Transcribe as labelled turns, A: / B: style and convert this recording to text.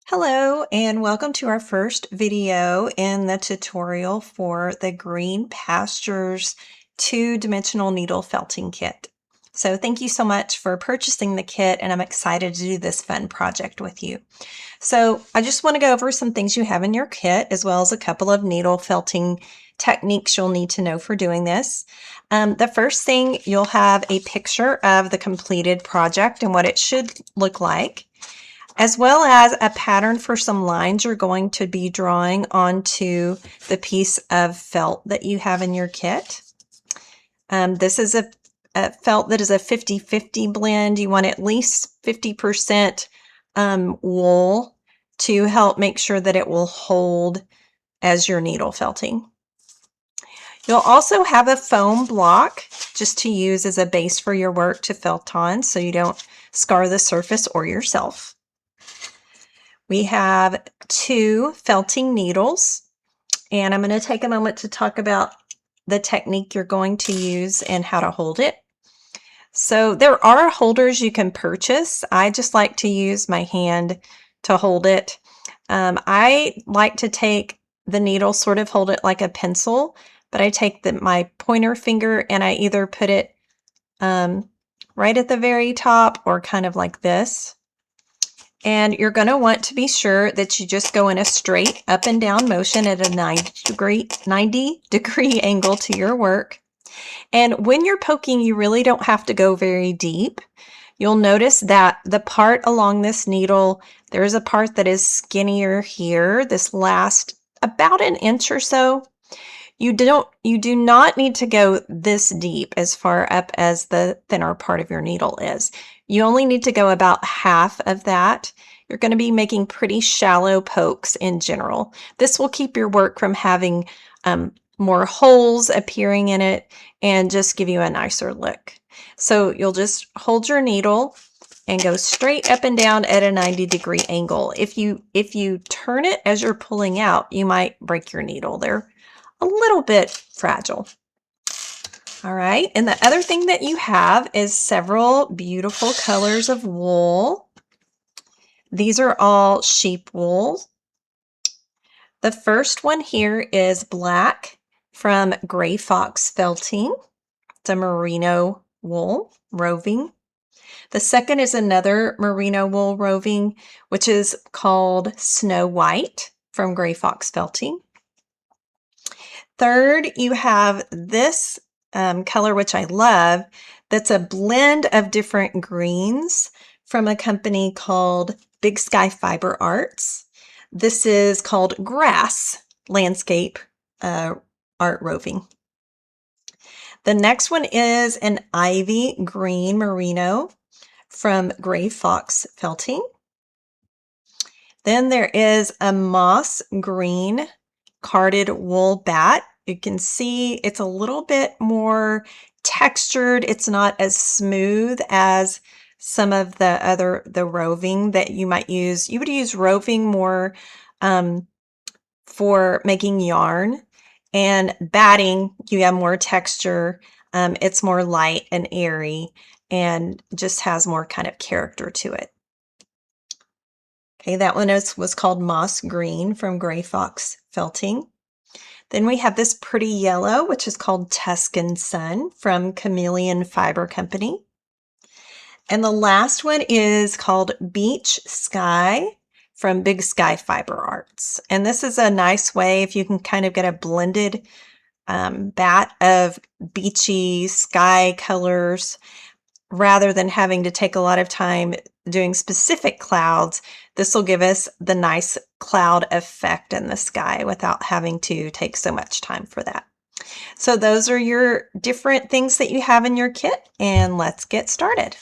A: Hello and welcome to our first video in the tutorial for the Green Pastures two-dimensional needle felting kit. So thank you so much for purchasing the kit, and I'm excited to do this fun project with you. So I just want to go over some things you have in your kit, as well as a couple of needle felting techniques you'll need to know for doing this. The first thing, you'll have a picture of the completed project and what it should look like, as well as a pattern for some lines you're going to be drawing onto the piece of felt that you have in your kit. This is a felt that is a 50-50 blend. You want at least 50% wool to help make sure that it will hold as you're needle felting. You'll also have a foam block just to use as a base for your work to felt on so you don't scar the surface or yourself. We have 2 felting needles, and I'm going to take a moment to talk about the technique you're going to use and how to hold it. So there are holders you can purchase. I just like to use my hand to hold it. I like to take the needle, sort of hold it like a pencil, but I take my pointer finger and I either put it right at the very top or kind of like this. And you're going to want to be sure that you just go in a straight up and down motion at a 90 degree angle to your work. And when you're poking, you really don't have to go very deep. You'll notice that the part along this needle, there's a part that is skinnier here, this last about an inch or so. You do not need to go this deep as far up as the thinner part of your needle is. You only need to go about half of that. You're going to be making pretty shallow pokes in general. This will keep your work from having more holes appearing in it and just give you a nicer look. So you'll just hold your needle and go straight up and down at a 90 degree angle. If you turn it as you're pulling out, you might break your needle. They're a little bit fragile. All right, and the other thing that you have is several beautiful colors of wool. These are all sheep wool. The first one here is black from Gray Fox Felting. It's a merino wool roving. The second is another merino wool roving, which is called Snow White from Gray Fox Felting. Third, you have this color, which I love, that's a blend of different greens from a company called Big Sky Fiber Arts. This is called Grass Landscape Art Roving. The next one is an Ivy Green Merino from Gray Fox Felting. Then there is a Moss Green Carded Wool Bat. You can see it's a little bit more textured. It's not as smooth as some of the roving that you might use. You would use roving more for making yarn, and batting, you have more texture. It's more light and airy and just has more kind of character to it. Okay, that one was called Moss Green from Gray Fox Felting. Then we have this pretty yellow, which is called Tuscan Sun from Chameleon Fiber Company. And the last one is called Beach Sky from Big Sky Fiber Arts. And this is a nice way if you can kind of get a blended bat of beachy sky colors rather than having to take a lot of time doing specific clouds. This will give us the nice cloud effect in the sky without having to take so much time for that. So those are your different things that you have in your kit, and let's get started.